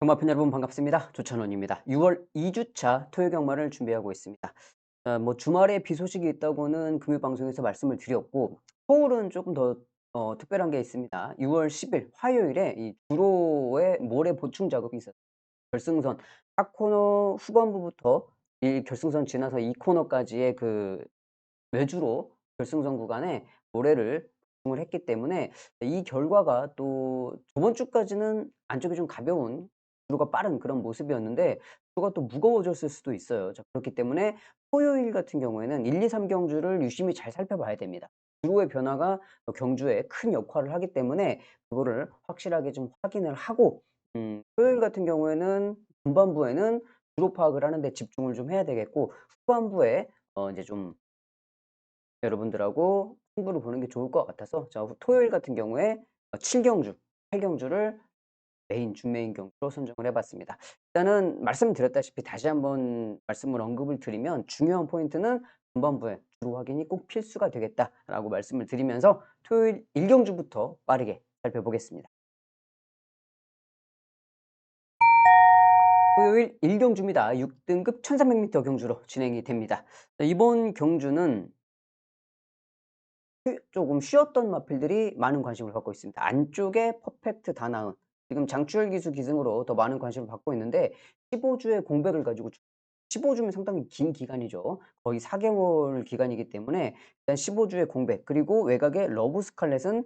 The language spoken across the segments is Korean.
경마팬 여러분 반갑습니다. 조찬원입니다. 6월 2주차 토요 경마를 준비하고 있습니다. 뭐 주말에 비 소식이 있다고는 금요 방송에서 말씀을 드렸고, 서울은 조금 더 특별한 게 있습니다. 6월 10일 화요일에 이 주로의 모래 보충 작업이 있었어요. 결승선 4코너 후반부부터 이 결승선 지나서 2코너까지의 그 외주로 결승선 구간에 모래를 보충을 했기 때문에 이 결과가 또 저번 주까지는 안쪽이 좀 가벼운 주로가 빠른 그런 모습이었는데 주로가 또 무거워졌을 수도 있어요. 자, 그렇기 때문에 토요일 같은 경우에는 1, 2, 3 경주를 유심히 잘 살펴봐야 됩니다. 주로의 변화가 경주에 큰 역할을 하기 때문에 그거를 확실하게 좀 확인을 하고 토요일 같은 경우에는 중반부에는 주로 파악을 하는 데 집중을 좀 해야 되겠고, 후반부에 이제 좀 여러분들하고 승부를 보는 게 좋을 것 같아서 자, 토요일 같은 경우에 7경주, 8경주를 메인, 준메인 경주로 선정을 해 봤습니다. 일단은 말씀드렸다시피 다시 한번 말씀을 언급을 드리면 중요한 포인트는 전반부에 주로 확인이 꼭 필수가 되겠다라고 말씀을 드리면서 토요일 1경주부터 빠르게 살펴보겠습니다. 토요일 1경주입니다. 6등급 1300m 경주로 진행이 됩니다. 자, 이번 경주는 조금 쉬었던 마필들이 많은 관심을 받고 있습니다. 안쪽에 퍼펙트 다나은, 지금 장추열 기수 기승으로 더 많은 관심을 받고 있는데 15주의 공백을 가지고 15주면 상당히 긴 기간이죠. 거의 4개월 기간이기 때문에 일단 15주의 공백, 그리고 외곽의 러브 스칼렛은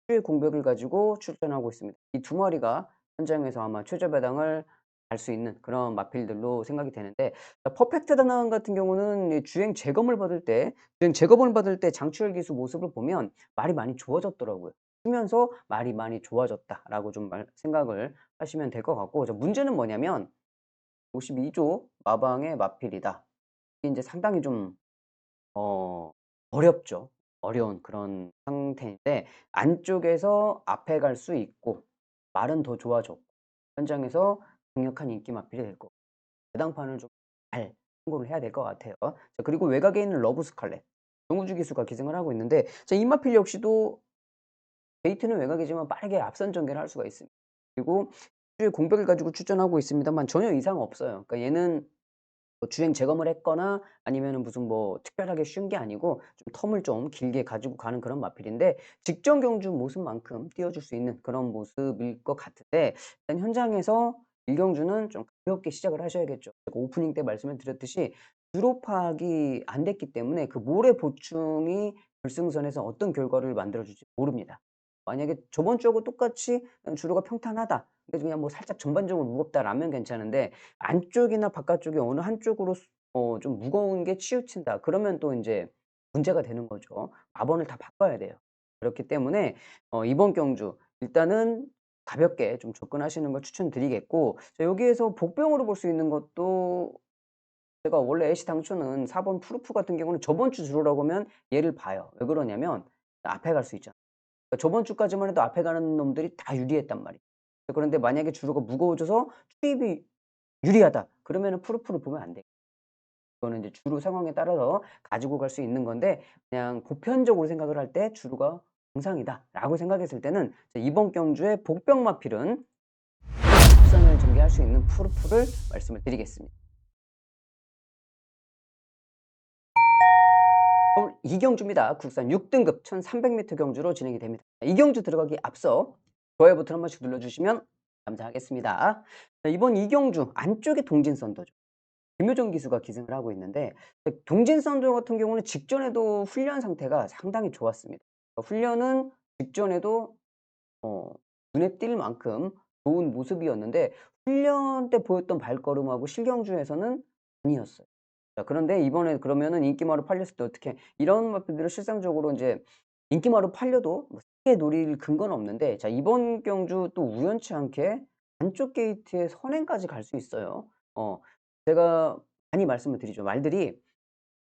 주의 공백을 가지고 출전하고 있습니다. 이 두 마리가 현장에서 아마 최저 배당을 갈 수 있는 그런 마필들로 생각이 되는데, 퍼펙트 다나은 같은 경우는 이 주행 재검을 받을 때 장추열 기수 모습을 보면 말이 많이 좋아졌더라고요. 쓰면서 말이 많이 좋아졌다라고 좀 생각을 하시면 될 것 같고, 문제는 뭐냐면 52조 마방의 마필이다. 이게 인제 상당히 좀 어 어렵죠. 어려운 그런 상태인데 안쪽에서 앞에 갈 수 있고 말은 더 좋아졌고 현장에서 강력한 인기 마필이 될 거고 배당판을 좀 잘 승부를 해야 될 것 같아요. 자, 그리고 외곽에 있는 러브 스칼렛 정우주 기수가 기승을 하고 있는데, 자, 이 마필 역시도 게이트는 외곽이지만 빠르게 앞선 전개를 할 수가 있습니다. 그리고 주의 공백을 가지고 출전하고 있습니다만 전혀 이상 없어요. 그러니까 얘는 뭐 주행 재검을 했거나 아니면은 무슨 뭐 특별하게 쉬운 게 아니고 좀 텀을 좀 길게 가지고 가는 그런 마필인데, 직전 경주 모습만큼 띄워줄 수 있는 그런 모습일 것 같은데, 일단 현장에서 1경주는 좀 가볍게 시작을 하셔야겠죠. 제가 오프닝 때 말씀을 드렸듯이 주로 파악이 안 됐기 때문에 그 모래 보충이 결승선에서 어떤 결과를 만들어 줄지 모릅니다. 만약에 저번 주하고 똑같이 주로가 평탄하다, 그래서 그냥 뭐 살짝 전반적으로 무겁다라면 괜찮은데 안쪽이나 바깥쪽이 어느 한쪽으로 좀 무거운 게 치우친다, 그러면 또 인제 문제가 되는 거죠. 마번을 다 바꿔야 돼요. 그렇기 때문에 이번 경주 일단은 가볍게 좀 접근하시는 걸 추천드리겠고, 자, 여기에서 복병으로 볼 수 있는 것도 제가 원래 애시당초는 4번 푸르프 같은 경우는 저번 주 주로라고 하면 얘를 봐요. 왜 그러냐면 앞에 갈 수 있잖아. 그러니까 저번 주까지만 해도 앞에 가는 놈들이 다 유리했단 말이에요. 그런데 만약에 주로가 무거워져서 투입이 유리하다, 그러면은 푸르프를 보면 안 돼. 그거는 이제 주로 상황에 따라서 가지고 갈 수 있는 건데, 그냥 보편적으로 생각을 할 때 '주로가 정상이다.'라고 생각했을 때는 자, 이번 경주의 복병마필은 앞선을 전개할 수 있는 푸르프를 말씀을 드리겠습니다. 서울 이경주입니다. 국산 6등급 1300m 경주로 진행이 됩니다. 이 경주 들어가기 앞서 좋아요 버튼 한 번씩 눌러주시면 감사하겠습니다. 자, 이번 이 경주 안쪽에 동진선도죠. 김효정 기수가 기승을 하고 있는데, 동진선조 같은 경우는 직전에도 훈련 상태가 상당히 좋았습니다. 훈련은 직전에도 어 눈에 띌 만큼 좋은 모습이었는데 훈련 때 보였던 발걸음하고 실경주에서는 아니었어요. 자, 그런데 이번에 그러면은 인기마로 팔렸을 때 어떻게 이런 마필들을 실상적으로 인제 인기마로 팔려도 뭐 세게 노릴 근거는 없는데, 자, 이번 경주 또 우연치 않게 안쪽 게이트에 선행까지 갈 수 있어요. 제가 많이 말씀을 드리죠. 말들이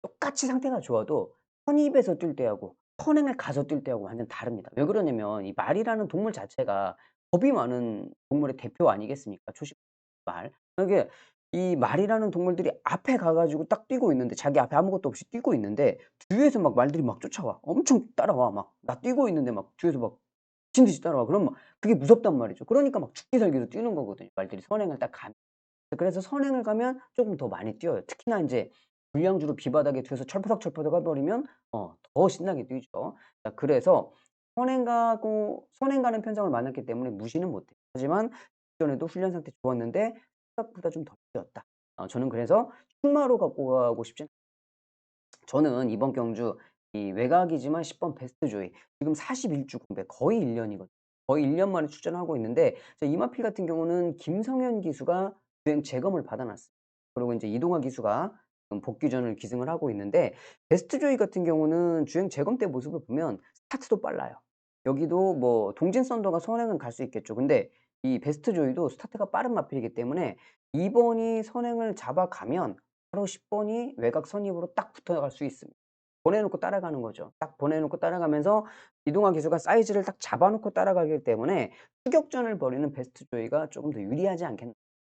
똑같이 상태가 좋아도 선입에서 뛸 때하고 선행을 가서 뛸 때하고 완전 다릅니다. 왜 그러냐면 이 말이라는 동물 자체가 겁이 많은 동물의 대표 아니겠습니까? 초식 말. 이게 이 말이라는 동물들이 앞에 가 가지고 딱 뛰고 있는데, 자기 앞에 아무것도 없이 뛰고 있는데 뒤에서 막 말들이 막 쫓아와. 엄청 따라와 막. 나 뛰고 있는데 막 뒤에서 막 미친 듯이 따라와. 그럼 막 그게 무섭단 말이죠. 그러니까 막 죽기 살기로 뛰는 거거든요, 말들이 선행을 딱 가면. 그래서 선행을 가면 쪼금 더 많이 뛰어요. 특히나 인제 불량주로 비바닥에 뒤에서 철퍼덕철퍼덕 해 버리면 더 신나게 뛰죠. 자, 그래서 선행 가는 편성을 만났기 때문에 무시는 못 해요. 하지만 그전에도 훈련 상태 좋았는데 생각보다 좀 덜 뛰었다. 저는 그래서 충마로 갖고 가고 싶진, 저는 이번 경주 이 외곽이지만 10번 베스트 조이 지금 41주 공백, 거의 1 년이거든요. 거의 1년 만에 출전하고 있는데, 이마필 같은 경우는 김성현 기수가 주행 재검을 받아 놨어요. 그리고 인제 이동화 기수가 지금 복귀전을 기승을 하고 있는데, 베스트 조이 같은 경우는 주행 재검 때 모습을 보면 스타트도 빨라요. 여기도 뭐 동진 썬더가 선행은 갈 수 있겠죠. 근데 이 베스트 조이도 스타트가 빠른 마필이기 때문에 2 번이 선행을 잡아가면 바로 10 번이 외곽 선입으로 딱 붙어갈 수 있습니다. 보내 놓고 따라가는 거죠. 딱 보내 놓고 따라가면서 이동환 기수가 사이즈를 딱 잡아 놓고 따라가기 때문에 추격전을 벌이는 베스트 조이가 쪼금 더 유리하지 않겠나.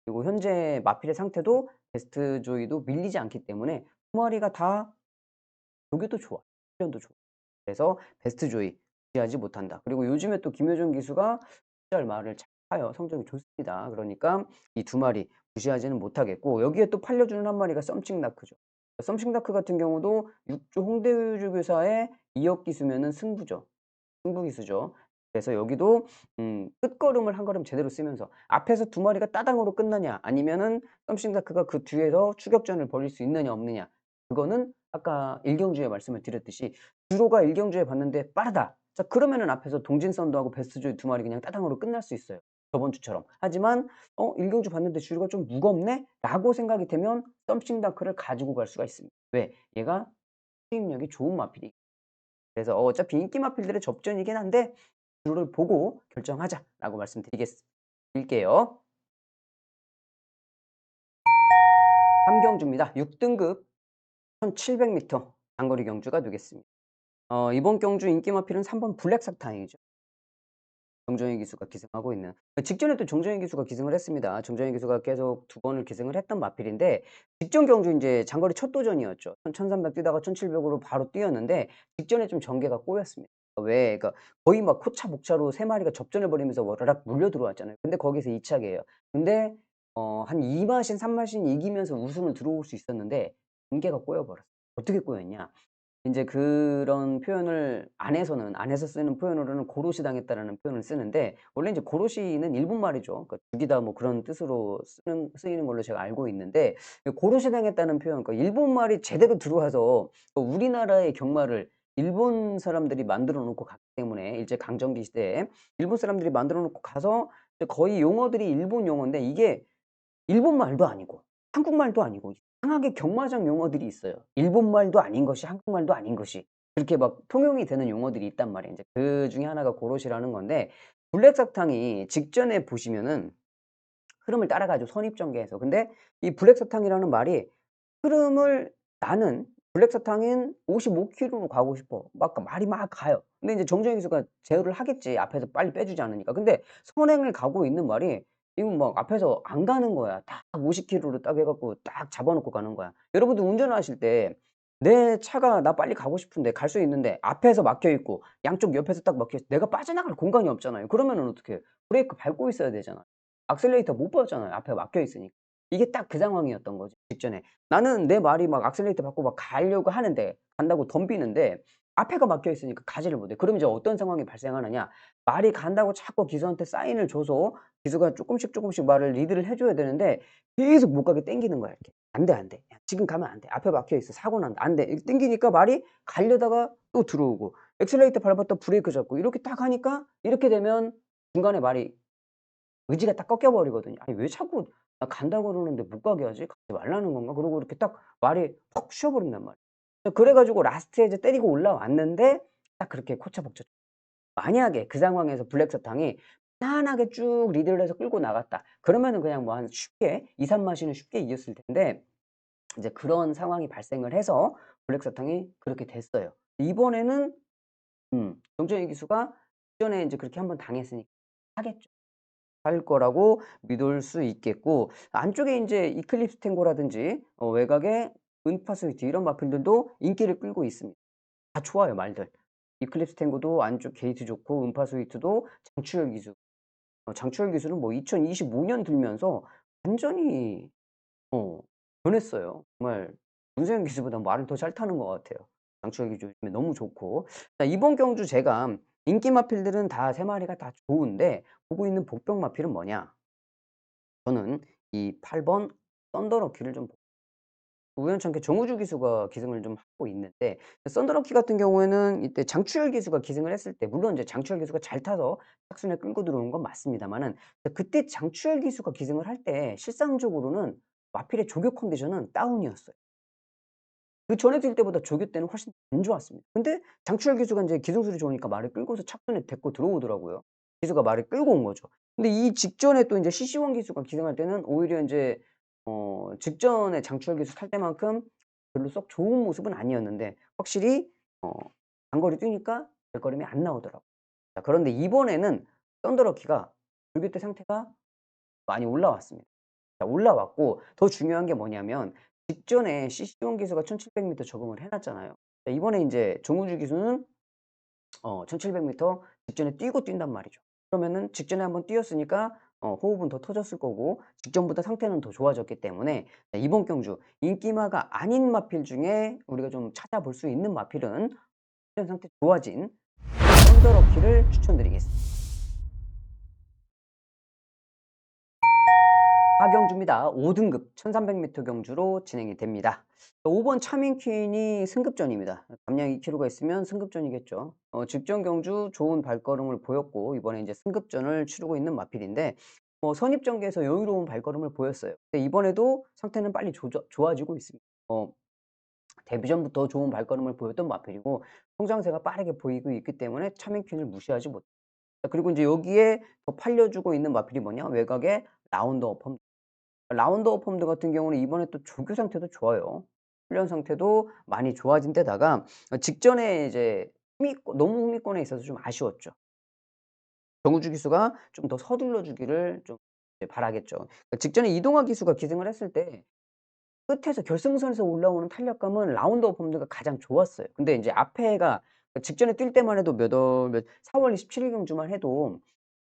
그리고 현재 마필의 상태도 베스트 조이도 밀리지 않기 때문에 두 마리가 다 조교도 좋아, 훈련도 좋아. 그래서 베스트 조이 무시하지 못한다. 그리고 요즘에 또 김효정 기수가 잘 말을 잘 타요. 성적이 좋습니다. 그러니까 이 두 마리 무시하지는 못하겠고, 여기에 또 팔려주는 한 마리가 썸씽 다크죠. 썸씽 다크 같은 경우도 6조 홍대우주 교사의 2억 기수면은 승부죠. 승부 기수죠. 그래서 여기도 끝걸음을 한 걸음 제대로 쓰면서 앞에서 두 마리가 따당으로 끝나냐, 아니면은 썸씽 다크가 그 뒤에서 추격전을 벌일 수 있느냐 없느냐, 그거는 아까 1 경주에 말씀을 드렸듯이 주로가 1 경주에 봤는데 빠르다. 자, 그러면은 앞에서 동진 선도하고 베스트 조이 두 마리 그냥 따당으로 끝날 수 있어요, 저번 주처럼. 하지만 1 경주 봤는데 주로가 좀 무겁네?'라고 생각이 되면 썸씽 다크를 가지고 갈 수가 있습니다. 왜? 얘가 수입력이 좋은 마필이, 그래서 어차피 인기 마필들의 접전이긴 한데 주로를 보고 결정하자라고 드릴게요. 3 경주입니다. 6 등급 1,700 미터 장거리 경주가 되겠습니다. 이번 경주 인기 마필은 3번 블랙 사탕이죠. 정정희 기수가 기승하고 있는. 직전에 또 정정희 기수가 기승을 했습니다. 정정희 기수가 계속 두 번을 기승을 했던 마필인데, 직전 경주 인제 장거리 첫 도전이었죠. 1,300 뛰다가 1,700 으로 바로 뛰었는데 직전에 좀 전개가 꼬였습니다. 왜, 그러니까 거의 막 코차 복차로 세 마리가 접전을 벌이면서 와라락 물려 들어왔잖아요. 근데 거기서 2 착이에요. 근데 한 2 마신 3 마신 이기면서 우승을 들어올 수 있었는데 전개가 꼬여 버렸어요. 어떻게 꼬였냐? 인제 그런 표현을 안에서 쓰는 표현으로는 고로시 당했다라는 표현을 쓰는데, 원래 인제 고로시는 일본 말이죠. 그러니까 죽이다 뭐 그런 뜻으로 쓰이는 걸로 제가 알고 있는데, 고로시 당했다는 표현, 그러니까 일본 말이 제대로 들어와서 우리나라의 경마를 일본 사람들이 만들어 놓고 갔기 때문에, 일제 강점기 시대에 일본 사람들이 만들어 놓고 가서 이제 거의 용어들이 일본 용어인데, 이게 일본 말도 아니고 한국말도 아니고 이상하게 경마장 용어들이 있어요. 일본 말도 아닌 것이 한국말도 아닌 것이 그렇게 막 통용이 되는 용어들이 있단 말이에요. 인제 그중에 하나가 고로시라는 건데, 블랙사탕이 직전에 보시면은 흐름을 따라가죠, 선입전개해서. 근데 이 블랙사탕이라는 말이 흐름을, 나는 블랙사탕인 55 킬로로 가고 싶어. 막 말이 막 가요. 근데 인제 정정희 기수가 제어를 하겠지, 앞에서 빨리 빼주지 않으니까. 근데 선행을 가고 있는 말이 이건 막 앞에서 안 가는 거야. 딱 50 킬로로 딱 해 갖고 딱 잡아 놓고 가는 거야. 여러분들 운전을 하실 때 내 차가 나 빨리 가고 싶은데 갈 수 있는데 앞에서 막혀 있고 양쪽 옆에서 딱 막혀 있어, 내가 빠져나갈 공간이 없잖아요. 그러면은 어떡해요? 브레이크 밟고 있어야 되잖아요. 악셀레이터 못 밟잖아요, 앞에 막혀 있으니까. 이게 딱 그 상황이었던 거죠, 직전에. 나는 내 말이 막 악셀레이터 밟고 막 가려고 하는데, 간다고 덤비는데 앞에가 막혀 있으니까 가지를 못해. 그럼 이제 어떤 상황이 발생하느냐. 말이 간다고 자꾸 기수한테 사인을 줘서 기수가 쪼끔씩 말을 리드를 해 줘야 되는데 계속 못 가게 땡기는 거야, 이렇게. "안 돼, 안 돼. 야, 지금 가면 안 돼. 앞에 막혀 있어. 사고 난다. 안 돼." 이렇게 땡기니까 말이 가려다가 또 들어오고, 엑셀레이터 밟았다 브레이크 잡고 이렇게 딱 하니까, 이렇게 되면 중간에 말이 의지가 딱 꺾여 버리거든요. '아니 왜 자꾸 나 간다고 그러는데 못 가게 하지? 가지 말라는 건가?' 그러고 이렇게 딱 말이 퍽 쉬어 버린단 말이에요. 그래 가지고 라스트에 이제 때리고 올라왔는데 딱 그렇게 코차복차. 만약에 그 상황에서 블랙사탕이 편안하게 쭉 리드를 해서 끌고 나갔다, 그러면은 그냥 뭐 한 쉽게 2-3 마시는 쉽게 이겼을 텐데, 이제 그런 상황이 발생을 해서 블랙사탕이 그렇게 됐어요. 이번에는 정정희 기수가 그전에 인제 그렇게 한번 당했으니까 하겠죠. 할 거라고 믿을 수 있겠고, 안쪽에 인제 이클립스 탱고라든지 외곽에 은파 스위트 이런 마필들도 인기를 끌고 있습니다. 다 좋아요, 말들. 이클립스 탱고도 안쪽 게이트 좋고 음파 스위트도 장출혈 기술. 장출혈 기술은 뭐 2025년 들면서 완전히 변했어요. 정말 문세영 기수보다 말을 더 잘 타는 것 같아요. 장추혁이 요즘에 너무 좋고. 자, 이번 경주 제가 인기 마필들은 다 3 마리가 다 좋은데 보고 있는 복병 마필은 뭐냐? 저는 이 8번 썬더럭키를 좀 우연찮게 정우주 기수가 기승을 좀 하고 있는데 썬더럭키 같은 경우에는 이때 장추열 기수가 기승을 했을 때 물론 이제 장추열 기수가 잘 타서 착순에 끌고 들어오는 건 맞습니다마는 그때 장추열 기수가 기승을 할 때 실상적으로는 마필의 조교 컨디션은 다운이었어요. 그전에 뛸 때보다 조교 때는 훨씬 안 좋았습니다. 근데 장추열 기수가 인제 기술술이 좋으니까 말을 끌고서 착순에 데리고 들어오더라고요. 기수가 말을 끌고 온 거죠. 근데 이 직전에 또 인제 CC1 기수가 기승할 때는 오히려 인제 직전에 장추열 기수 탈 때만큼 별로 썩 좋은 모습은 아니었는데 확실히 어 장거리 뛰니까 발걸음이 안 나오더라고요. 자, 그런데 이번에는 썬더럭키가 조교 때 상태가 많이 올라왔습니다. 자, 올라왔고 더 중요한 게 뭐냐면 직전에 CC1 기수가 1700 미터 적응을 해 놨잖아요. 자, 이번에 인제 정우주 기수는 1700 미터 직전에 뛰고 뛴단 말이죠. 그러면은 직전에 한번 뛰었으니까 호흡은 더 터졌을 거고 직전보다 상태는 더 좋아졌기 때문에 자, 이번 경주 인기마가 아닌 마필 중에 우리가 좀 찾아볼 수 있는 마필은 훈련 상태 좋아진 썬더럭키를 추천드리겠습니다. 4경주입니다. 5 등급 1300 미터 경주로 진행이 됩니다. 5번 차민퀸이 승급전입니다. 감량 2 킬로가 있으면 승급전이겠죠. 직전 경주 좋은 발걸음을 보였고 이번에 이제 승급전을 치르고 있는 마필인데 선입 전개에서 여유로운 발걸음을 보였어요. 근데 이번에도 상태는 빨리 좋아지고 있습니다. 데뷔전부터 좋은 발걸음을 보였던 마필이고 성장세가 빠르게 보이고 있기 때문에 차민퀸을 무시하지 못. 그리고 이제 여기에 더 팔려주고 있는 마필이 뭐냐? 외곽에 라운더 펌 라운더 펌드 같은 경우는 이번에 또 조교 상태도 좋아요. 훈련 상태도 많이 좋아진 데다가 직전에 이제 너무 후미권에 있어서 좀 아쉬웠죠. 정우주 기수가 좀 더 서둘러 주기를 좀 이제 바라겠죠. 직전에 이동화 기수가 기승을 했을 때 끝에서 결승선에서 올라오는 탄력감은 라운더 펌드가 가장 좋았어요. 근데 인제 앞에가 직전에 뛸 때만 해도 몇 4월 27일 경주만 해도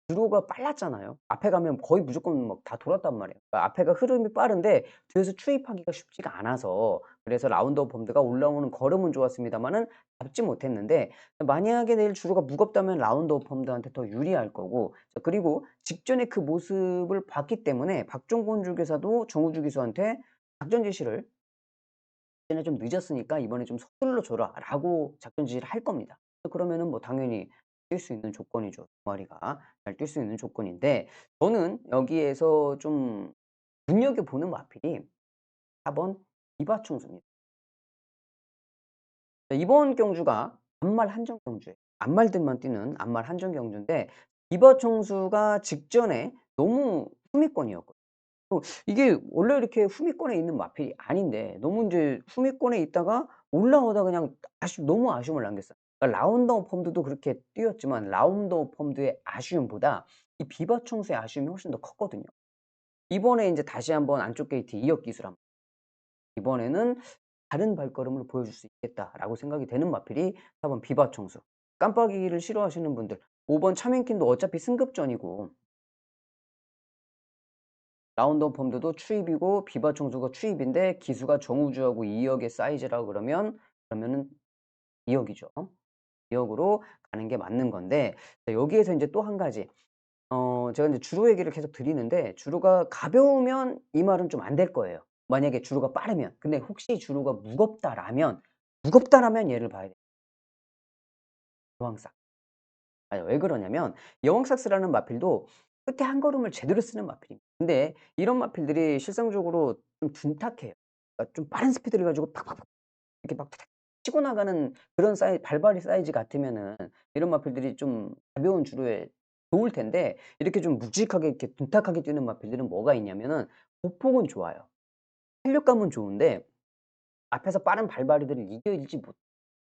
주로가 빨랐잖아요. 앞에 가면 거의 무조건 막 다 돌았단 말이에요. 그러니까 앞에가 흐름이 빠른데 뒤에서 추입하기가 쉽지가 않아서 그래서 라운더 펌드가 올라오는 걸음은 좋았습니다마는 잡지 못했는데 만약에 내일 주로가 무겁다면 라운더 펌드한테 더 유리할 거고 자, 그리고 직전에 그 모습을 봤기 때문에 박종곤 주교사도 정우주 기수한테 작전 지시를 "이제는 좀 늦었으니까 이번에 좀 서둘러 줘라."라고 작전 지시를 할 겁니다. 그러면은 뭐 당연히 뛸 수 있는 조건이죠. 두 마리가 잘 뛸 수 있는 조건인데 저는 여기에서 좀 눈여겨보는 마필이 4번 이바충수입니다. 이번 경주가 암말 한정 경주예요. 암말들만 뛰는 암말 한정 경주인데 이바충수가 직전에 너무 후미권이었거든요. 이게 원래 이렇게 후미권에 있는 마필이 아닌데 너무 인제 후미권에 있다가 올라오다가 그냥 너무 아쉬움을 남겼어요. 그러니까 라운더 펌드도 그렇게 뛰었지만 라운더 펌드의 아쉬움보다 이 비바청수의 아쉬움이 훨씬 더 컸거든요. 이번에 인제 다시 한번 안쪽 게이트 2역 기술 이번에는 '다른 발걸음을 보여줄 수 있겠다.'라고 생각이 되는 마필이 4번 비바청수. 깜빡이를 싫어하시는 분들 5번 차민킨도 어차피 승급전이고 라운더 펌드도 추입이고 비바 청수가 추입인데 기수가 정우주하고 2 역의 사이즈라 그러면은 2 역이죠. 2 역으로 가는 게 맞는 건데 자, 여기에서 인제 또 한 가지 제가 인제 주로 얘기를 계속 드리는데 주로가 가벼우면 이 말은 좀 안 될 거예요. 만약에 주로가 빠르면. 근데 혹시 주로가 무겁다라면 얘를 봐야 돼요. 여왕삭. 아니 왜 그러냐면 여왕삭스라는 마필도 끝에 한 걸음을 제대로 쓰는 마필입니다. 근데 이런 마필들이 실상적으로 좀 둔탁해요. 그러니까 좀 빠른 스피드를 가지고 팍팍팍 이렇게 막 탁탁 치고 나가는 그런 발발이 사이즈 같으면은 이런 마필들이 좀 가벼운 주로에 좋을 텐데 이렇게 좀 묵직하게 이렇게 둔탁하게 뛰는 마필들은 뭐가 있냐면은 보폭은 좋아요. 탄력감은 좋은데 앞에서 빠른 발바리들을 이겨일지 못.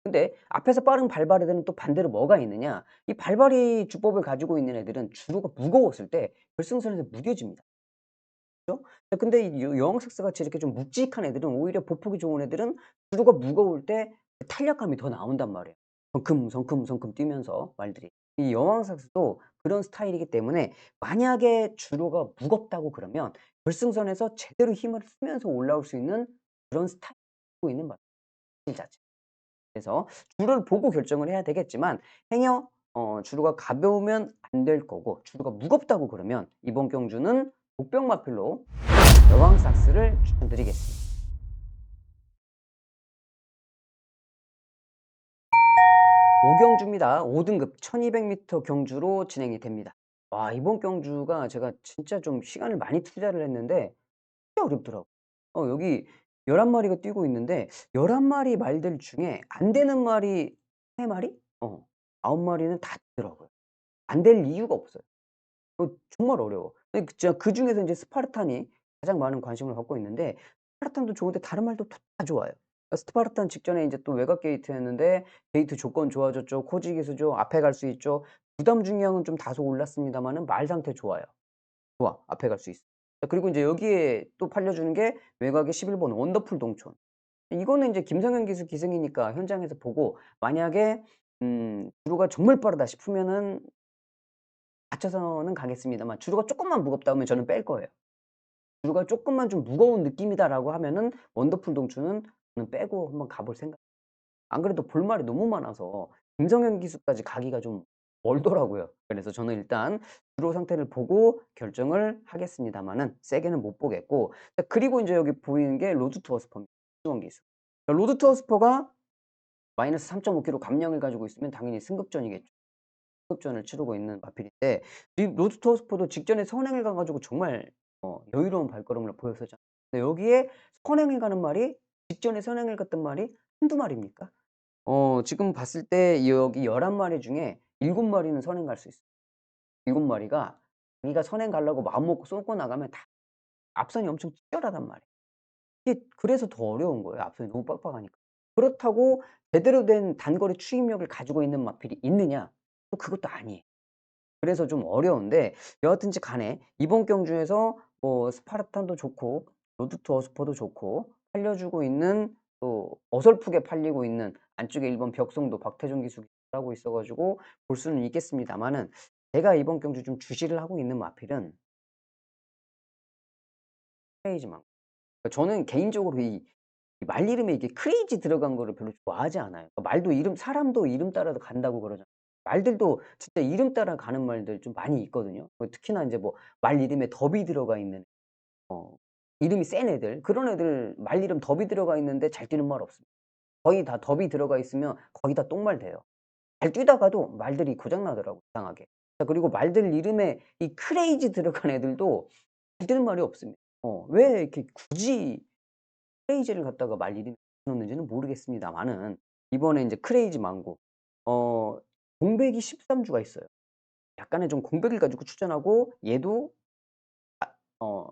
근데 앞에서 빠른 발바리들은 또 반대로 뭐가 있느냐. 이 발바리 주법을 가지고 있는 애들은 주로가 무거웠을 때 결승선에서 무뎌집니다. 그죠? 근데 이 여왕삭스 같이 이렇게 좀 묵직한 애들은 오히려 보폭이 좋은 애들은 주로가 무거울 때 그 탄력감이 더 나온단 말이에요. 성큼성큼성큼 뛰면서 말들이. 이 여왕삭스도 그런 스타일이기 때문에 만약에 주로가 무겁다고 그러면 결승선에서 제대로 힘을 쓰면서 올라올 수 있는 그런 스타일을 갖고 있는 마필 자체. 그래서 주로를 보고 결정을 해야 되겠지만 행여 주로가 가벼우면 안 될 거고 주로가 무겁다고 그러면 이번 경주는 복병마필로 여왕삭스를 추천드리겠습니다. 오경주입니다. 5 등급 1200m 경주로 진행이 됩니다. 와 이번 경주가 제가 진짜 좀 시간을 많이 투자를 했는데 진짜 어렵더라고요. 여기 11 마리가 뛰고 있는데 11 마리 말들 중에 안 되는 말이 3 마리? 9 마리는 다 되더라고요. 안 될 이유가 없어요. 정말 어려워. 근데 진짜 그중에서 인제 스파르탄이 가장 많은 관심을 받고 있는데 스파르탄도 좋은데 다른 말도 다 좋아요. 스파르탄 직전에 인제 또 외곽 게이트였는데 게이트 조건 좋아졌죠. 코지 기수죠. 앞에 갈 수 있죠. 부담 중량은 좀 다소 올랐습니다마는 말 상태 좋아요. 좋아. 앞에 갈 수 있어. 그리고 인제 여기에 또 팔려주는 게 외곽에 11번 원더풀 동촌. 이거는 인제 김성현 기수 기승이니까 현장에서 보고 만약에 주로가 정말 빠르다 싶으면은 맞춰서는 가겠습니다만 주로가 쪼끔만 무겁다 하면 저는 뺄 거예요. 주로가 쪼끔만 좀 무거운 느낌이다라고 하면은 원더풀 동추는 저는 빼고 한번 가볼 생각. 안 그래도 볼 말이 너무 많아서 김성현 기수까지 가기가 좀 멀더라고요. 그래서 저는 일단 주로 상태를 보고 결정을 하겠습니다마는 세게는 못 보겠고 자 그리고 인제 여기 보이는 게 로드 투 어스퍼입니다. 시원 기수. 로드 투 어스퍼가 마이너스 3.5 킬로 감량을 가지고 있으면 당연히 승급전이겠죠. 승급전을 치르고 있는 마필인데 이 로드 투 어스퍼도 직전에 선행을 가 가지고 정말 여유로운 발걸음을 보였었잖아요. 근데 여기에 선행을 가는 말이 직전에 선행을 갔던 말이 한두 마리입니까? 지금 봤을 때 여기 11 마리 중에 7 마리는 선행 갈 수 있어요. 7 마리가 자기가 선행 가려고 마음먹고 쏟고 나가면 다 앞선이 엄청 치열하단 말이에요. 이게 그래서 더 어려운 거예요, 앞선이 너무 빡빡하니까. 그렇다고 제대로 된 단거리 추임력을 가지고 있는 마필이 있느냐? 또 그것도 아니에요. 그래서 좀 어려운데 여하튼지 간에 이번 경주에서 뭐 스파르탄도 좋고 로드 투 어스퍼도 좋고 팔려주고 있는 또 어설프게 팔리고 있는 안쪽에 1번 벽송도 박태종 기수가 하고 있어 가지고 볼 수는 있겠습니다마는 제가 이번 경주 좀 주시를 하고 있는 마필은 크레이지망. 저는 개인적으로 이 말 이름에 이게 크레이지 들어간 거를 별로 좋아하지 않아요. 말도 이름 사람도 이름 따라서 간다고 그러잖아요. 말들도 진짜 이름 따라 가는 말들 좀 많이 있거든요. 특히나 인제 뭐 말 이름에 덥이 들어가 있는 어 이름이 센 애들 그런 애들 말 이름 덥이 들어가 있는데 잘 뛰는 말 없습니다. 거의 다 덥이 들어가 있으면 거의 다 똥말 돼요. 잘 뛰다가도 말들이 고장 나더라고요 이상하게. 자 그리고 말들 이름에 이 크레이지 들어간 애들도 잘 뛰는 말이 없습니다. 왜 이렇게 굳이 크레이지를 갖다가 말 이름에 붙였는지는 모르겠습니다마는 이번에 인제 크레이지 망고 어 공백이 13 주가 있어요. 약간의 좀 공백을 가지고 출전하고 얘도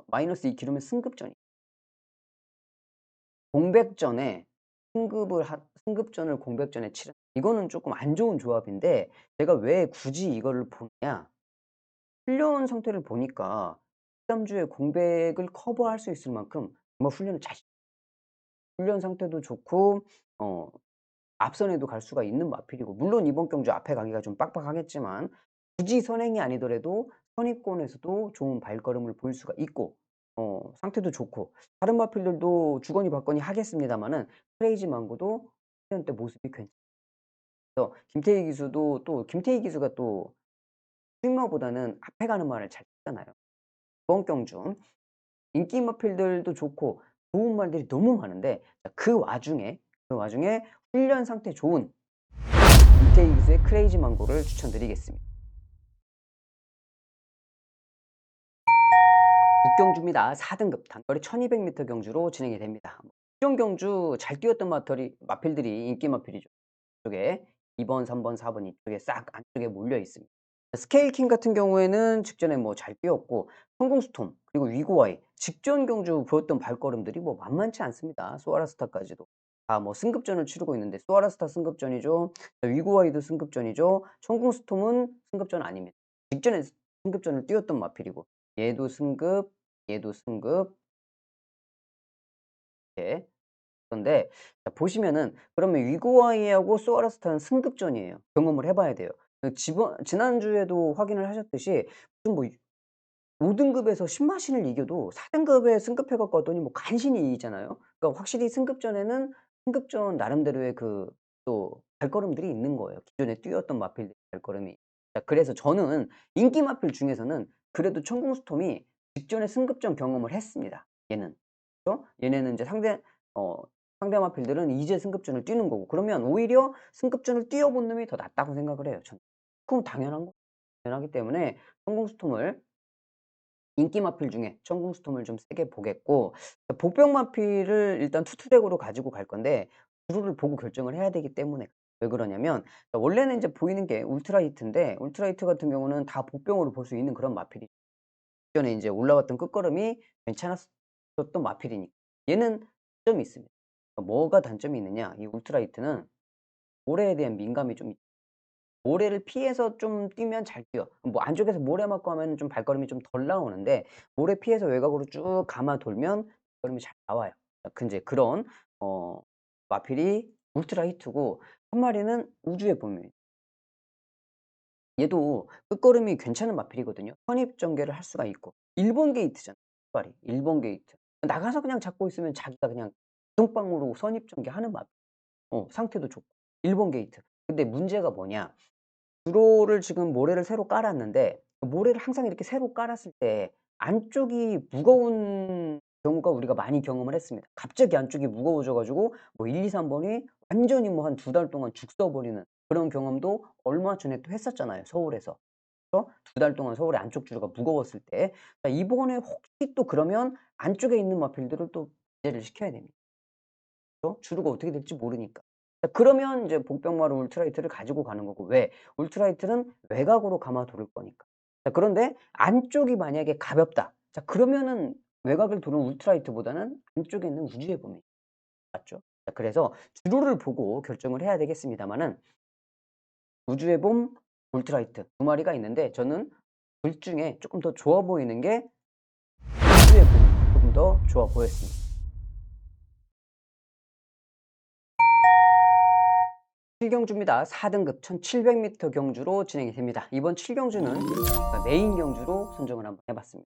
마이너스 2 킬로면 승급전이 공백전에 승급전을 공백전에 치른 이거는 쪼끔 안 좋은 조합인데 제가 왜 굳이 이거를 보느냐 훈련 상태를 보니까 13 주의 공백을 커버할 수 있을 만큼 정말 훈련을 잘 훈련 상태도 좋고 어 앞선에도 갈 수가 있는 마필이고 물론 이번 경주 앞에 가기가 좀 빡빡하겠지만 굳이 선행이 아니더라도 선입권에서도 좋은 발걸음을 보일 수가 있고 상태도 좋고 다른 마필들도 주거니 받거니 하겠습니다마는 크레이지 망고도 훈련 때 모습이 괜찮아서 김태희 기수도 또 김태희 기수가 또 스윙머보다는 앞에 가는 말을 잘 듣잖아요. 이번 경주 인기 마필들도 좋고 좋은 말들이 너무 많은데 자 그 와중에 훈련 상태 좋은 김태희 기수의 크레이지 망고를 추천드리겠습니다. 육경주입니다. 4 등급 단거리 1200m 경주로 진행이 됩니다. 국경 경주 잘 뛰었던 마필들이 인기 마필이죠. 이쪽에 2 번, 3 번, 4번 이쪽에 싹 안쪽에 몰려 있습니다. 스케일 킹 같은 경우에는 직전에 뭐 잘 뛰었고 성공 스톰 그리고 위고와이 직전 경주 보였던 발걸음들이 뭐 만만치 않습니다. 소아라스타까지도. 다 뭐 승급전을 치르고 있는데 소아라스타 승급전이죠. 위고와이도 승급전이죠. 성공 스톰은 승급전 아닙니다. 직전에 승급전을 뛰었던 마필이고 얘도 승급, 얘도 승급 예. 그런데 자 보시면은 그러면 위고아이하고 소아라스타는 승급전이에요. 경험을 해 봐야 돼요. 지번 지난주에도 확인을 하셨듯이 무슨 뭐 5 등급에서 신마신을 이겨도 4 등급에 승급해 갖고 왔더니 뭐 간신히 이기잖아요. 그러니까 확실히 승급전에는 승급전 나름대로의 그 또 발걸음들이 있는 거예요. 기존에 뛰었던 마필들의 발걸음이. 자 그래서 저는 인기 마필 중에서는 그래도 천궁스톰이 직전에 승급전 경험을 했습니다, 얘는. 그죠? 얘네는 인제 상대 마필들은 이제 승급전을 뛰는 거고 그러면 오히려 승급전을 뛰어 본 놈이 더 낫다고 생각을 해요, 저는. 그건 당연한 거 당연하기 때문에 천궁스톰을 인기 마필 중에 천궁스톰을 좀 세게 보겠고 복병 마필을 일단 투투덱으로 가지고 갈 건데 주루를 보고 결정을 해야 되기 때문에 왜 그러냐면 원래는 인제 보이는 게 울트라 히트인데 울트라 히트 같은 경우는 다 복병으로 볼 수 있는 그런 마필이 기존에 인제 올라왔던 끝걸음이 괜찮았었던 마필이니까. 얘는 단점이 있습니다. 뭐가 단점이 있느냐 이 울트라 히트는 모래에 대한 민감이 좀 모래를 피해서 좀 뛰면 잘 뛰어. 뭐 안쪽에서 모래 맞고 하면은 좀 발걸음이 좀 덜 나오는데 모래 피해서 외곽으로 쭉 감아 돌면 발걸음이 잘 나와요. 인제 그런 어 마필이 울트라 히트고 한 마리는 우주의 봄입니다. 얘도 끝걸음이 괜찮은 마필이거든요. 선입 전개를 할 수가 있고 일본 게이트잖아요 출발이. 일본 게이트. 나가서 그냥 잡고 있으면 자기가 그냥 자동방으로 선입 전개하는 마필. 상태도 좋고. 일본 게이트. 근데 문제가 뭐냐 주로를 지금 모래를 새로 깔았는데 모래를 항상 이렇게 새로 깔았을 때 안쪽이 무거운 경우가 우리가 많이 경험을 했습니다. 갑자기 안쪽이 무거워져 가지고 뭐 1-2-3 번이 완전히 뭐 한 2달 동안 죽 서 버리는 그런 경험도 얼마 전에 또 했었잖아요, 서울에서. 그래서 2달 동안 서울의 안쪽 주로가 무거웠을 때. 자 이번에 혹시 또 그러면 안쪽에 있는 마필들을 또 기재를 시켜야 됩니다. 주루가 어떻게 될지 모르니까. 자 그러면 이제 복병마루 울트라이트를 가지고 가는 거고 왜? 울트라이트는 외곽으로 감아 도를 거니까. 자 그런데 안쪽이 만약에 가볍다. 자 그러면은 외곽을 도는 울트라이트보다는 안쪽에 있는 우주의 범위 맞죠? 자 그래서 주로를 보고 결정을 해야 되겠습니다마는 우주의 봄, 울트라이트 두 마리가 있는데 저는 둘 중에 쪼끔 더 좋아 보이는 게 우주의 봄이 조금 더 좋아 보였습니다. 7 경주입니다. 4 등급 1,700 미터 경주로 진행이 됩니다. 이번 7 경주는 메인 경주로 선정을 한번 해 봤습니다.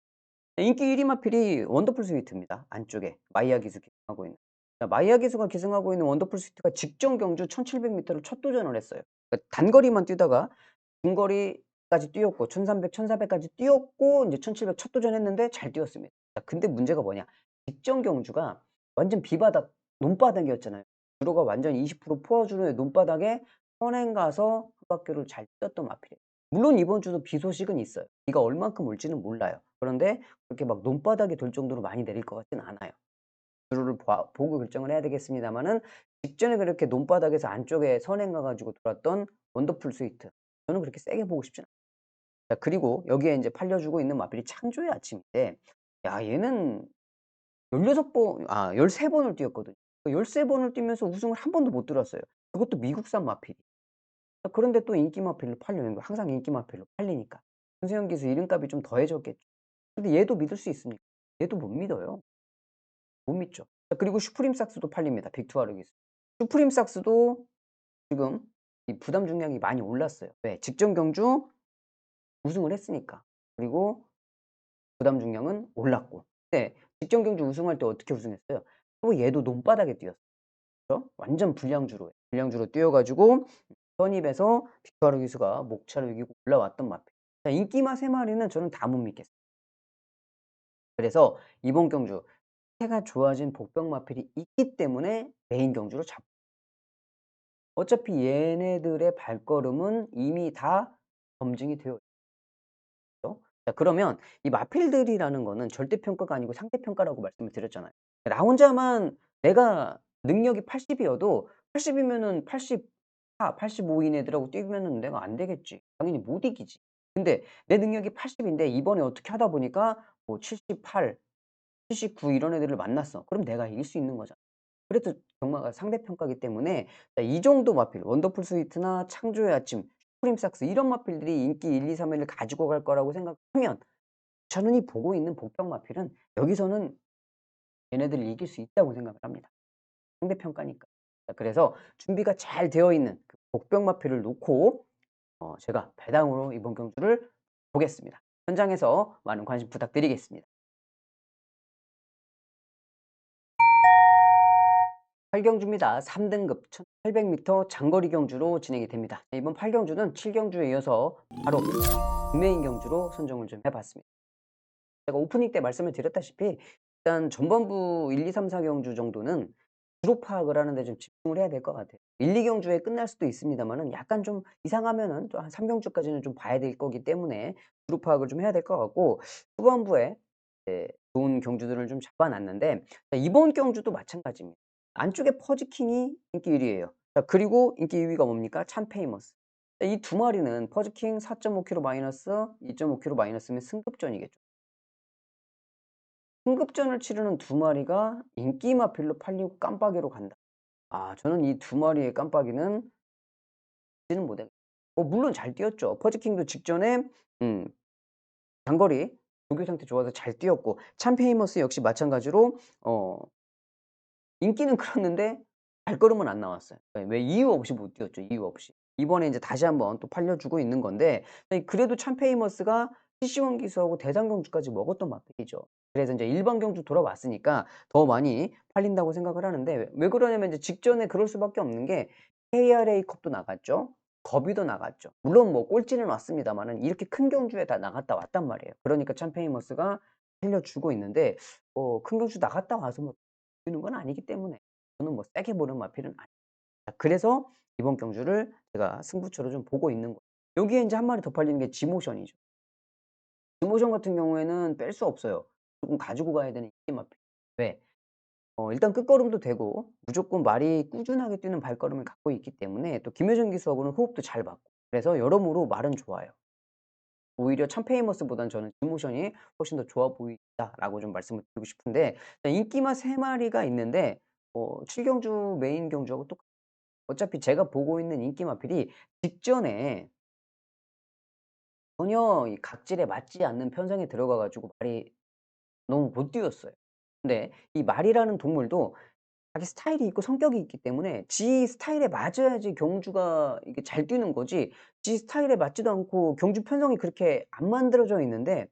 인기 1위 마필이 원더풀 스위트입니다. 안쪽에 마이야 기수 기승하고 있는. 자 마이야 기수가 기승하고 있는 원더풀 스위트가 직전 경주 1,700 미터를 첫 도전을 했어요. 그러니까 단거리만 뛰다가 중거리까지 뛰었고 1,300, 1,400 까지 뛰었고 인제 1,700 첫 도전했는데 잘 뛰었습니다. 자 근데 문제가 뭐냐 직전 경주가 완전 비바닥 논바닥이었잖아요. 주로가 완전 20% 포화 주로의 논바닥에 선행 가서 그 바퀴를 잘 뛰었던 마필이에요. 물론 이번 주도 비 소식은 있어요. 비가 얼만큼 올지는 몰라요. 그런데 그렇게 막 논바닥이 돌 정도로 많이 내릴 것 같지는 않아요. 주로를 보고 결정을 해야 되겠습니다마는 직전에 그렇게 논바닥에서 안쪽에 선행 가 가지고 돌았던 원더풀 스위트. 저는 그렇게 세게 보고 싶진 않아요. 자 그리고 여기에 인제 팔려주고 있는 마필이 창조의 아침인데 야 얘는 13 번을 뛰었거든요. 그 13 번을 뛰면서 우승을 한 번도 못 들었어요. 그것도 미국산 마필이. 그런데 또 인기 마필로 팔리는 거야. 항상 인기 마필로 팔리니까. 손세영 기수 이름값이 좀 더해졌겠죠. 근데 얘도 믿을 수 있습니까? 얘도 못 믿어요. 못 믿죠. 자 그리고 슈프림 삭스도 팔립니다. 빅투아르 기수. 슈프림 삭스도 지금 이 부담 중량이 많이 올랐어요. 왜? 직전 경주 우승을 했으니까. 그리고 부담 중량은 올랐고. 네. 직전 경주 우승할 때 어떻게 우승했어요? 또 얘도 논바닥에 뛰었어요. 그죠? 완전 불량주로 뛰어 가지고 선입에서 빅토르 기수가 목차를 이기고 올라왔던 마필. 자 인기마 3 마리는 저는 다 못 믿겠어요. 그래서 이번 경주 해가 좋아진 복병 마필이 있기 때문에 메인 경주로 잡 어차피 얘네들의 발걸음은 이미 다 검증이 되어 있죠. 자 그러면 이 마필들이라는 거는 절대 평가가 아니고 상대 평가라고 말씀을 드렸잖아요. 나 혼자만 내가 능력이 80 이어도 80 이면은 84, 85인 애들하고 뛰면은 내가 안 되겠지. 당연히 못 이기지. 근데 내 능력이 80 인데 이번에 어떻게 하다 보니까 뭐 78, 79 이런 애들을 만났어. 그럼 내가 이길 수 있는 거잖아. 그래도 경마가 상대 평가이기 때문에 자 이 정도 마필 원더풀 스위트나 창조의 아침, 슈프림삭스 이런 마필들이 인기 1, 2, 3 위를 가지고 갈 거라고 생각하면 저는 이 보고 있는 복병 마필은 여기서는 얘네들을 이길 수 있다고 생각을 합니다. 상대평가니까. 자 그래서 준비가 잘 되어 있는 그 복병마피를 놓고 제가 배당으로 이번 경주를 보겠습니다. 현장에서 많은 관심 부탁드리겠습니다. 8 경주입니다. 3 등급 1,800m 장거리 경주로 진행이 됩니다. 이번 8 경주는 7 경주에 이어서 바로 구메인 경주로 선정을 좀 해 봤습니다. 제가 오프닝 때 말씀을 드렸다시피 일단 전반부 1, 2, 3, 4 경주 정도는 주로 파악을 하는 데 좀 집중을 해야 될 것 같아요. 1-2 경주에 끝날 수도 있습니다마는 약간 좀 이상하면은 또 한 3 경주까지는 좀 봐야 될 거기 때문에 주로 파악을 좀 해야 될 것 같고, 후반부에 이제 좋은 경주들을 좀 잡아 놨는데, 자 이번 경주도 마찬가지입니다. 안쪽에 퍼즈킹이 인기 1 위예요. 자 그리고 인기 2 위가 뭡니까? 참페이머스. 이 두 마리는 퍼즈킹 4.5kg 마이너스, 2.5kg 마이너스면 승급전이겠죠. 승급전을 치르는 두 마리가 인기마필로 팔리고 깜빡이로 간다. 저는 이 두 마리의 깜빡이는 지는 못해. 물론 잘 뛰었죠. 퍼즈킹도 직전에 음 장거리 조교 상태 좋아서 잘 뛰었고, 참페이머스 역시 마찬가지로 인기는 끌었는데 발걸음은 안 나왔어요. 왜 이유 없이 못 뛰었죠, 이유 없이. 이번에 인제 다시 한번 또 팔려주고 있는 건데, 그래도 참페이머스가 CC1 기수하고 대상 경주까지 먹었던 마필이죠. 그래서 인제 일반 경주 돌아왔으니까 더 많이 팔린다고 생각을 하는데, 왜 그러냐면 인제 직전에 그럴 수밖에 없는 게 KRA 컵도 나갔죠. 더비도 나갔죠. 물론 뭐 꼴찌는 왔습니다마는 이렇게 큰 경주에 다 나갔다 왔단 말이에요. 그러니까 참페이머스가 살려주고 있는데, 큰 경주 나갔다 와서 뭐 주는 건 아니기 때문에 저는 뭐 세게 보는 마필은 아닙니다. 그래서 이번 경주를 제가 승부처로 좀 보고 있는 거예요. 여기에 인제 한 마리 더 팔리는 게 지모션이죠. 지모션 같은 경우에는 뺄 수 없어요. 조금 가지고 가야 되는 인기 마필. 왜? 일단 끝걸음도 되고 무조건 말이 꾸준하게 뛰는 발걸음을 갖고 있기 때문에, 또 김효정 기수하고는 호흡도 잘 맞고, 그래서 여러모로 말은 좋아요. 오히려 참페이머스보다는 저는 지모션이 훨씬 더 좋아 보인다라고 좀 말씀을 드리고 싶은데, 인기마 3 마리가 있는데 7 경주 메인 경주하고 똑같 어차피 제가 보고 있는 인기 마필이 직전에 전혀 이 각질에 맞지 않는 편성에 들어가 가지고 말이 너무 못 뛰었어요. 근데 이 말이라는 동물도 자기 스타일이 있고 성격이 있기 때문에 지 스타일에 맞아야지 경주가 이게 잘 뛰는 거지, 지 스타일에 맞지도 않고 경주 편성이 그렇게 안 만들어져 있는데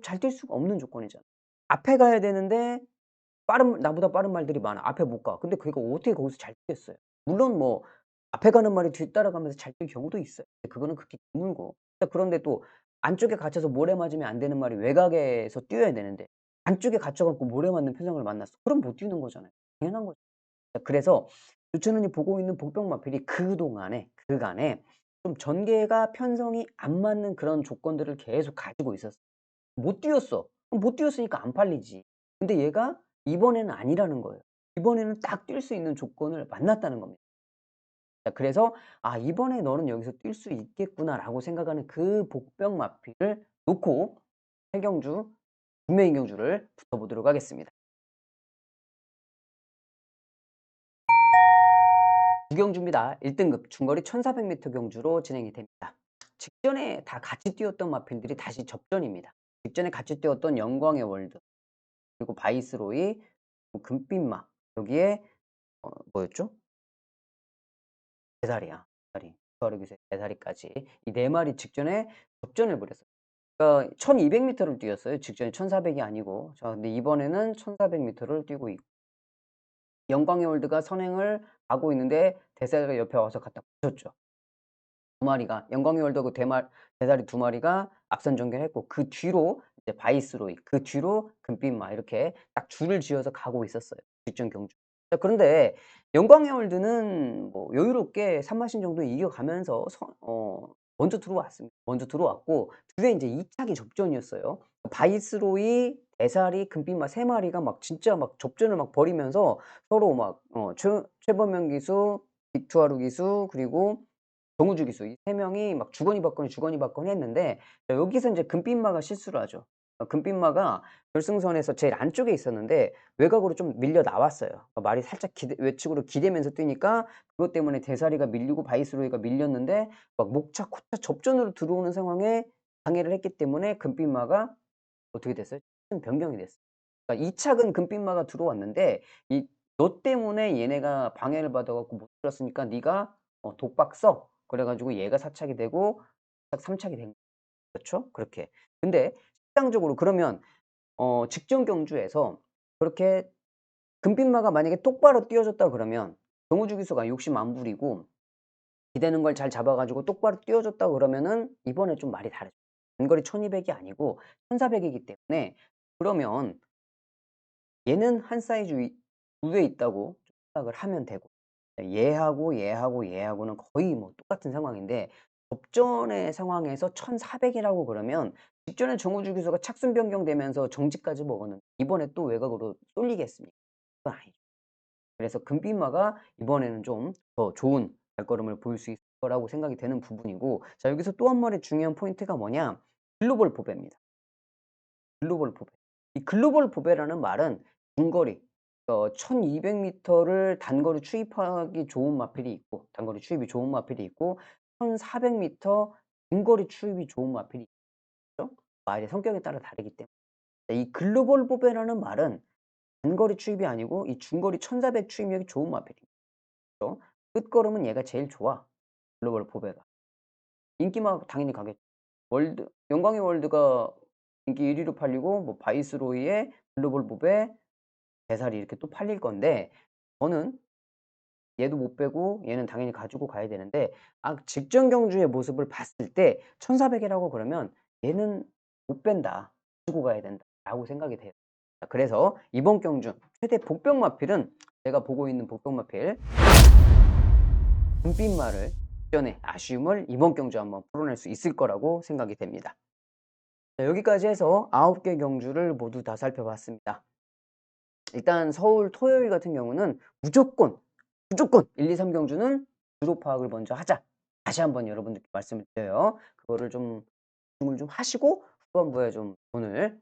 잘 뛸 수가 없는 조건이잖아. 앞에 가야 되는데 나보다 빠른 말들이 많아. 앞에 못 가. 근데 그게 어떻게 거기서 잘 뛰겠어요. 물론 뭐 앞에 가는 말이 뒤 따라가면서 잘 뛸 경우도 있어요. 근데 그거는 극히 드물고. 그런데 또 안쪽에 갇혀서 모래 맞으면 안 되는 말이 외곽에서 뛰어야 되는데 안쪽에 갇혀 갖고 모래 맞는 표정을 만났어. 그럼 못 뛰는 거잖아요. 당연한 거죠. 그래서 유천훈이 보고 있는 복병마필이 그간에 좀 전개가 편성이 안 맞는 그런 조건들을 계속 가지고 있었어요. 못 뛰었어. 그럼 못 뛰었으니까 안 팔리지. 근데 얘가 이번에는 아니라는 거예요. 이번에는 딱 뛸 수 있는 조건을 만났다는 겁니다. 자 그래서 '아 이번에 너는 여기서 뛸 수 있겠구나.'라고 생각하는 그 복병 마필을 놓고 세경주, 군매인 경주를 붙어보도록 하겠습니다. 2 경주입니다. 1 등급 중거리 1,400m 경주로 진행이 됩니다. 직전에 다 같이 뛰었던 마필들이 다시 접전입니다. 직전에 같이 뛰었던 영광의 월드, 그리고 바이스로이, 금빛마, 여기에 뭐였죠? 대사리야. 대사리. 휘바르기세 대사리까지 이 4 마리 직전에 접전을 벌였어요. 그러니까 1,200m 를 뛰었어요. 직전에 1,400이 아니고. 자 근데 이번에는 1,400m 를 뛰고 있고, 영광의 월드가 선행을 가고 있는데 대사리가 옆에 와서 갖다 붙였죠. 두 마리가 영광의 월드하고 대사리 두 마리가 앞선 전개했고, 그 뒤로 이제 바이스로이, 그 뒤로 금빛마, 이렇게 딱 줄을 지어서 가고 있었어요, 직전 경주. 자 그런데 영광의 월드는 뭐 여유롭게 3 마신 정도 이겨가면서 먼저 들어왔습니다. 먼저 들어왔고, 뒤에 인제 2 차기 접전이었어요. 바이스로이, 대사리, 금빛마 3 마리가 막 진짜 막 접전을 막 벌이면서 서로 막 최범현 기수, 빅투아루 기수, 그리고 정우주 기수, 이 3 명이 막 주거니 받거니 했는데, 자 여기서 인제 금빛마가 실수를 하죠. 금빛마가 결승선에서 제일 안쪽에 있었는데 외곽으로 좀 밀려 나왔어요. 말이 살짝 외측으로 기대면서 뛰니까 그것 때문에 대사리가 밀리고 바이스로이가 밀렸는데, 막 목차, 코차 접전으로 들어오는 상황에 방해를 했기 때문에 금빛마가 어떻게 됐어요? 시즌 변경이 됐어요. 그러니까 2 착은 금빛마가 들어왔는데 이 너 때문에 얘네가 방해를 받아 갖고 못 들었으니까 네가 독박 써. 그래 가지고 얘가 사착이 되고 딱 3 착이 된 그렇죠? 그렇게. 근데 실상적으로 그러면 직전 경주에서 그렇게 금빛마가 만약에 똑바로 뛰어줬다 그러면 정우주기수가 욕심 안 부리고 기대는 걸 잘 잡아 가지고 똑바로 뛰어줬다 그러면은 이번에 좀 말이 다르죠. 단거리 1200이 아니고 1400 이기 때문에 그러면 얘는 한 사이즈 위에 있다고 생각을 하면 되고 얘하고는 거의 뭐 똑같은 상황인데 접전의 상황에서 1400 이라고 그러면 직전에 정우주 기수가 착순 변경되면서 정지까지 먹었는데 이번에 또 외곽으로 쏠리겠습니까? 그건 아니죠. 그래서 금빛마가 이번에는 좀 더 좋은 발걸음을 보일 수 있을 거라고 생각이 되는 부분이고, 자 여기서 또 한 마리 중요한 포인트가 뭐냐? 글로벌 보배입니다. 글로벌 보배. 이 글로벌 보배라는 말은 중거리 1200 미터를 단거리 추입하기 좋은 마필이 있고 단거리 추입이 좋은 마필이 있고 1400 미터 중거리 추입이 좋은 마필이 있죠. 말의 성격에 따라 다르기 때문에 이 글로벌 보배라는 말은 단거리 추입이 아니고 이 중거리 1400 추입력이 좋은 마필입니다. 그죠? 끝걸음은 얘가 제일 좋아. 글로벌 보배가. 인기막 당연히 가겠죠. 월드 영광의 월드가 인기 1 위로 팔리고 뭐 바이스로이의 글로벌 보배, 배살이 이렇게 또 팔릴 건데 저는 얘도 못 빼고 얘는 당연히 가지고 가야 되는데 직전 경주의 모습을 봤을 때 1400 이라고 그러면 '얘는 못 뺀다. 가지고 가야 된다.'라고 생각이 돼요. 자 그래서 이번 경주 최대 복병 마필은 제가 보고 있는 복병 마필 금빛말을 직전의 아쉬움을 이번 경주에 한번 풀어낼 수 있을 거라고 생각이 됩니다. 자 여기까지 해서 9개 경주를 모두 다 살펴봤습니다. 일단 서울 토요일 같은 경우는 무조건 1, 2, 3 경주는 주로 파악을 먼저 하자. 다시 한번 여러분들께 말씀을 드려요. 그거를 좀 집중을 좀 하시고 후반부에 좀 돈을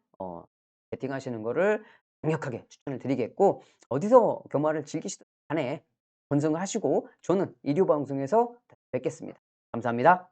베팅하시는 거를 강력하게 추천을 드리겠고, 어디서 경마를 즐기시든 간에 번성을 하시고 저는 일요 방송에서 뵙겠습니다. 감사합니다.